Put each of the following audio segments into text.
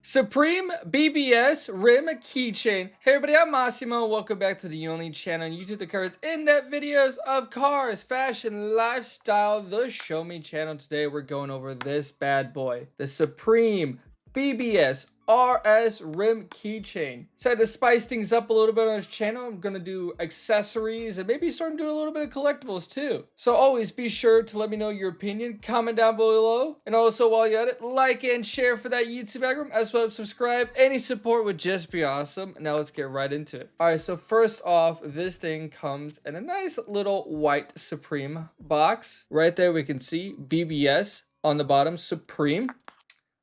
Supreme BBS Rim Keychain. Hey everybody, I'm Massimo. Welcome back to the only channel on YouTube that covers in-depth videos of cars, fashion, lifestyle, the Show Me channel. Today we're going over this bad boy, the Supreme BBS RS Rim Keychain. So to spice things up a little bit on this channel, I'm gonna do accessories and maybe start doing a little bit of collectibles too. So always be sure to let me know your opinion, comment down below, and also while you're at it, like and share for that YouTube algorithm, as well as subscribe. Any support would just be awesome. Now let's get right into it. All right, so first off, this thing comes in a nice little white Supreme box. Right there we can see BBS on the bottom, Supreme.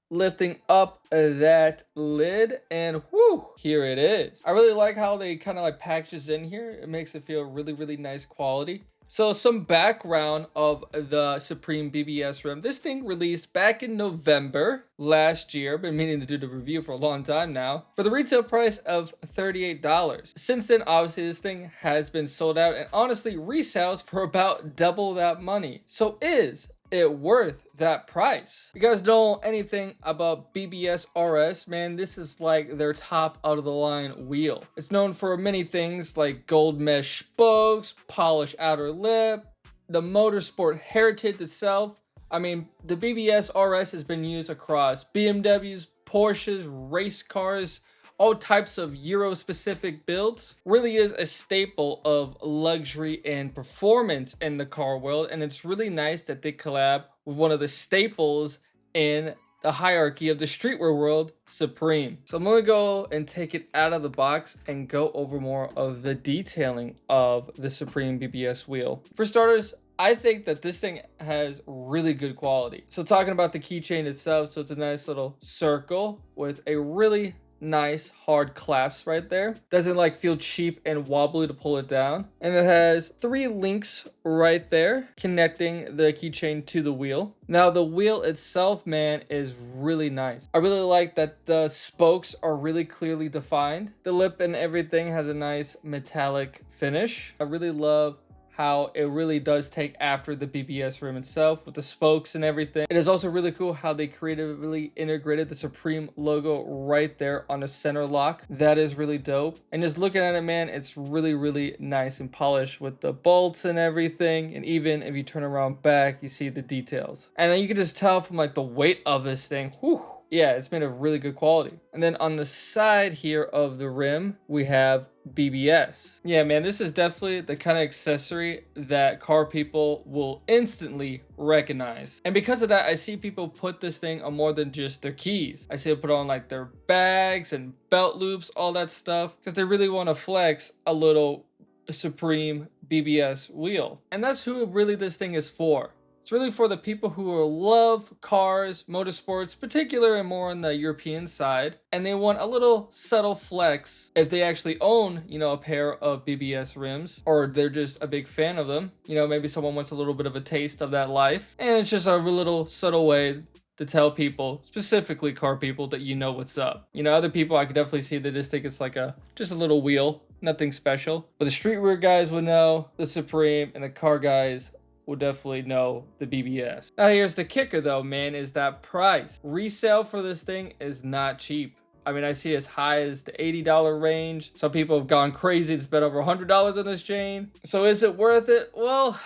Lifting up that lid, and whoo, here it is. I really like how they kind of like packages in here. It makes it feel really nice quality. So some background of the Supreme BBS Rim. This thing released back in November last year. Been meaning to do the review for a long time now. For the retail price of $38. Since then, obviously, this thing has been sold out and honestly resells for about double that money. So is it worth that price? You guys know anything about BBS RS, man, this is like their top out of the line wheel. It's known for many things like gold mesh spokes, polished outer lip, the motorsport heritage itself. I mean, the BBS RS has been used across BMWs, Porsches, race cars, all types of Euro-specific builds. Really is a staple of luxury and performance in the car world, and it's really nice that they collab with one of the staples in the hierarchy of the streetwear world, Supreme. So I'm gonna go and take it out of the box and go over more of the detailing of the Supreme BBS wheel. For starters, I think that this thing has really good quality. So talking about the keychain itself, so it's a nice little circle with a really nice hard clasp right there. Doesn't like feel cheap and wobbly to pull it down. And it has 3 links right there connecting the keychain to the wheel. Now the wheel itself, man, is really nice. I really like that the spokes are really clearly defined. The lip and everything has a nice metallic finish. I really love how it really does take after the BBS rim itself with the spokes and everything. It is also really cool how they creatively integrated the Supreme logo right there on the center lock. That is really dope. And just looking at it, man, it's really nice and polished with the bolts and everything. And even if you turn around back, you see the details. And then you can just tell from like the weight of this thing, whew, yeah, it's made of really good quality. And then on the side here of the rim, we have BBS. Yeah, man, this is definitely the kind of accessory that car people will instantly recognize. And because of that, I see people put this thing on more than just their keys. I see it put on like their bags and belt loops, all that stuff, because they really want to flex a little Supreme BBS wheel. And that's who really this thing is for. It's really for the people who love cars, motorsports, particular and more on the European side, and they want a little subtle flex if they actually own, you know, a pair of BBS rims, or they're just a big fan of them. You know, maybe someone wants a little bit of a taste of that life, and it's just a little subtle way to tell people, specifically car people, that you know what's up. You know, other people, I could definitely see that just think it's like just a little wheel, nothing special. But the streetwear guys would know the Supreme, and the car guys will definitely know the BBS. Now here's the kicker though, man, is that price. Resale for this thing is not cheap. I mean, I see as high as the $80 range. Some people have gone crazy and spent over $100 on this chain. So is it worth it? Well,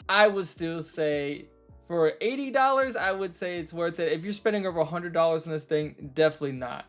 I would still say for $80, I would say it's worth it. If you're spending over $100 on this thing, definitely not.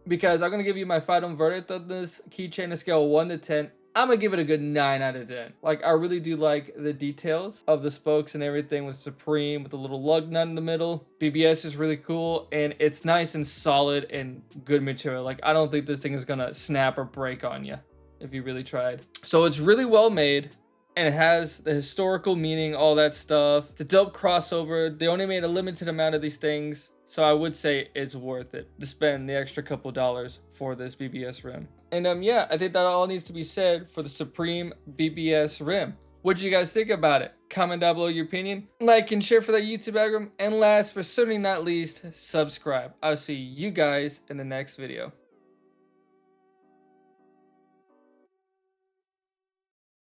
Because I'm gonna give you my final verdict on this keychain, on a scale of 1 to 10. I'm gonna give it a good 9 out of 10. Like, I really do like the details of the spokes and everything with Supreme, with the little lug nut in the middle. BBS is really cool, and it's nice and solid and good material. Like, I don't think this thing is gonna snap or break on you if you really tried. So it's really well made, and it has the historical meaning, all that stuff. It's a dope crossover. They only made a limited amount of these things, so I would say it's worth it to spend the extra couple dollars for this BBS rim. And yeah, I think that all needs to be said for the Supreme BBS rim. What do you guys think about it? Comment down below your opinion, like and share for that YouTube algorithm, and last but certainly not least, subscribe. I'll see you guys in the next video.